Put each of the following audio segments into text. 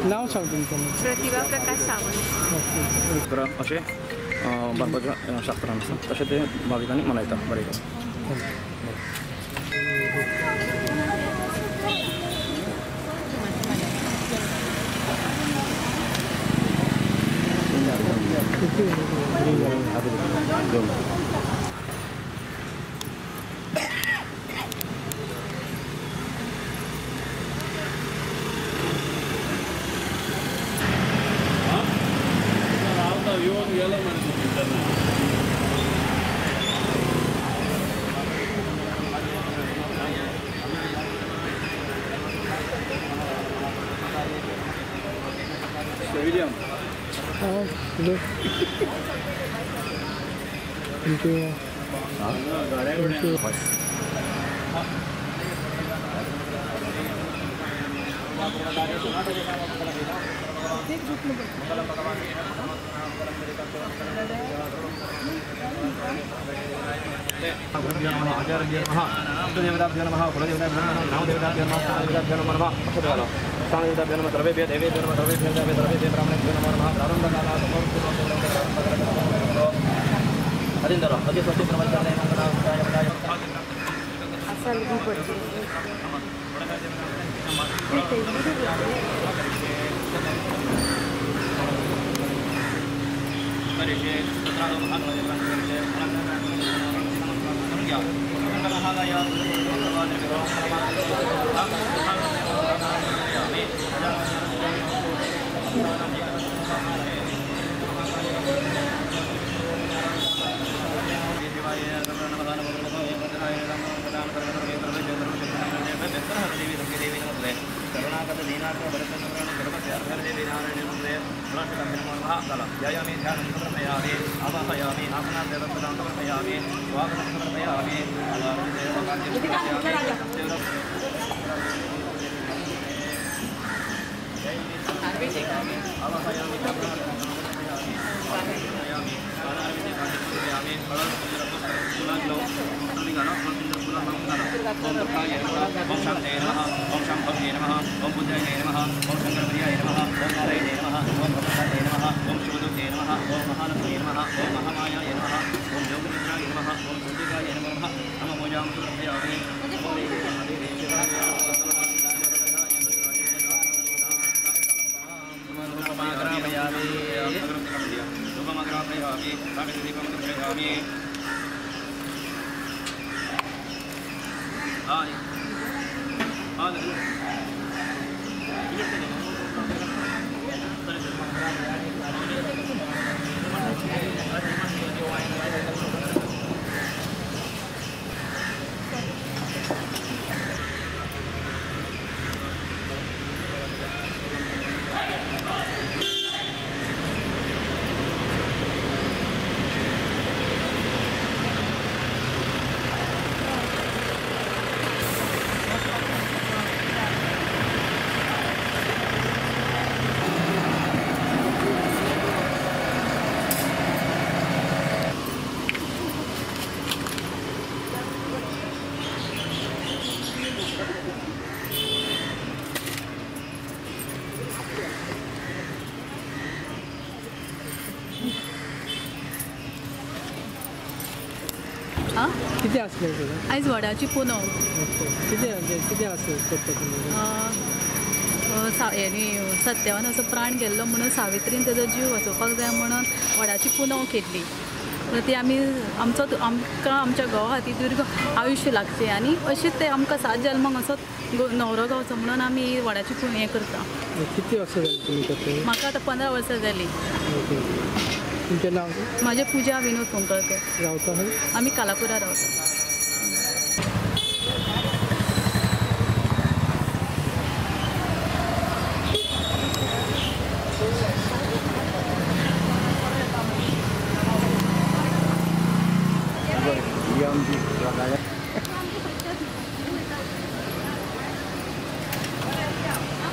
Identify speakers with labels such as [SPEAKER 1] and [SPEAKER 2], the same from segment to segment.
[SPEAKER 1] नाव सांग तुमचं.
[SPEAKER 2] प्रतिभा प्रकाश सावंत.
[SPEAKER 3] असे बारपाच्या शास्त्रान आसा तशें ते भाविकांनी मनयता बरें. William.
[SPEAKER 1] Oh, hello. Thank you. Thank you. किती असले
[SPEAKER 2] आयज वडाची पुनव
[SPEAKER 1] किती
[SPEAKER 2] सत्यावान असो प्राण गेल्लो म्हणून सावित्रीन तेजो जीव वाचोवपाक जाय म्हणून वडाची पुनव केल्ली. ती आमच्या घोवा खातीर दीर्घ आयुश्य लागचें आनी अशेंच ते आमकां 7 जल्मांक असो न्हवरो गावचो म्हणून आमी वडाची हें करता.
[SPEAKER 1] किती वर्सां जाली तुमी करता?
[SPEAKER 2] म्हाका आतां 15 वर्सां जाली.
[SPEAKER 1] तुमचें नांव?
[SPEAKER 2] म्हाजें पुजा विनोद कोंकळकर.
[SPEAKER 1] रावता
[SPEAKER 2] आमी कालापुरा रावता.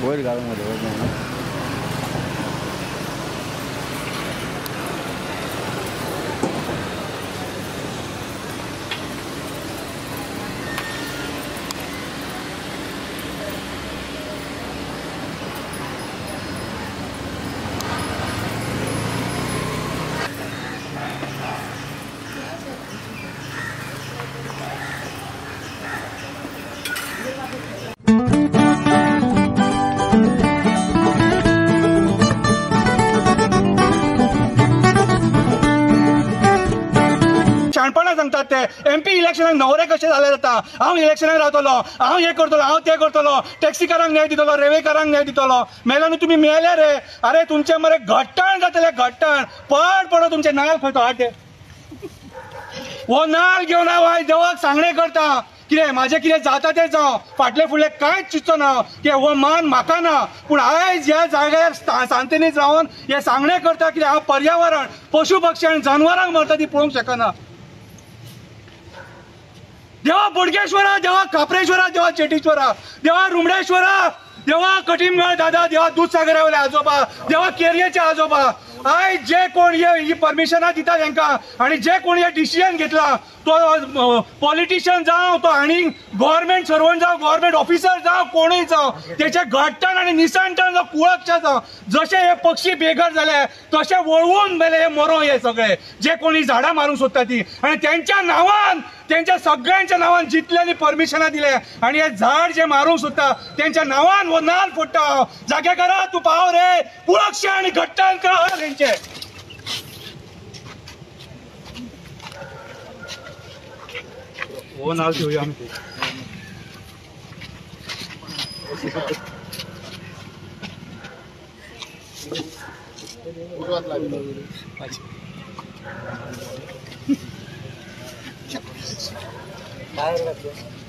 [SPEAKER 3] वयर घालून
[SPEAKER 4] शाणपणां सांगतात ते MP इलेक्शनाक न्हवरे कशे जाले जाता हांव इलेक्शनाक रावतलो हांव हे करतलो हांव ते करतलो टॅक्सीकारांक न्याय दितलो रेल्वेकारांक न्याय दितलो मेला न्हू तुमी मेले रे अरे तुमचे मरे घट्टण जातले घट्टण पड पडो तुमचे नाल खंय तो हाड हो नाल घेवन हांव आयज देवाक सांगणे करता कितें म्हाजें कितें जाता तें जावं फाटले फुडलें कांयच चिंतचो ना की हो मान म्हाका ना पूण आयज ह्या जाग्यार शांततेनीच रावन हें सांगणे करता कितें हांव पर्यावरण पशु पक्षी आनी जनावरांक मरता ती पळोवंक शकना देवा बोडगेश्वरा देवा काप्रेश्वरा देवा चेटीश्वरा देवा रुमडेश्वरा देवा कटिमगळ दादा देवा दूधसागरा वयले आजोबा देवा केरयेचे आजोबा आयज जे कोण ही परमिशनां दिता तांकां आनी जे कोण हे डिसिजन घेतला तो पॉलिटिशियन जावं तो आनी गव्हर्मेंट सर्वंट जावं गव्हर्मेंट ऑफिसर जावं कोणूय जावं तेचे घट्टण आनी निसणटण जावं कुळकशें जावं जशे हे पक्षी बेघर जाले तशे वळवून मेले हे मरो हे सगळे जे कोणी झाडां मारूंक सोदता ती आनी तेंच्या नांवान तेंच्या सगळ्यांच्या नांवान जितल्यांनी परमिशनां दिले आनी हे झाड जे मारूंक सोदता तेंच्या नांवान हो नाल फोडटा जागेकारा तूं पाव रे कुळकशें आनी घट्टण कर तेंचे हो नाल घेवया आमी
[SPEAKER 1] बाहेर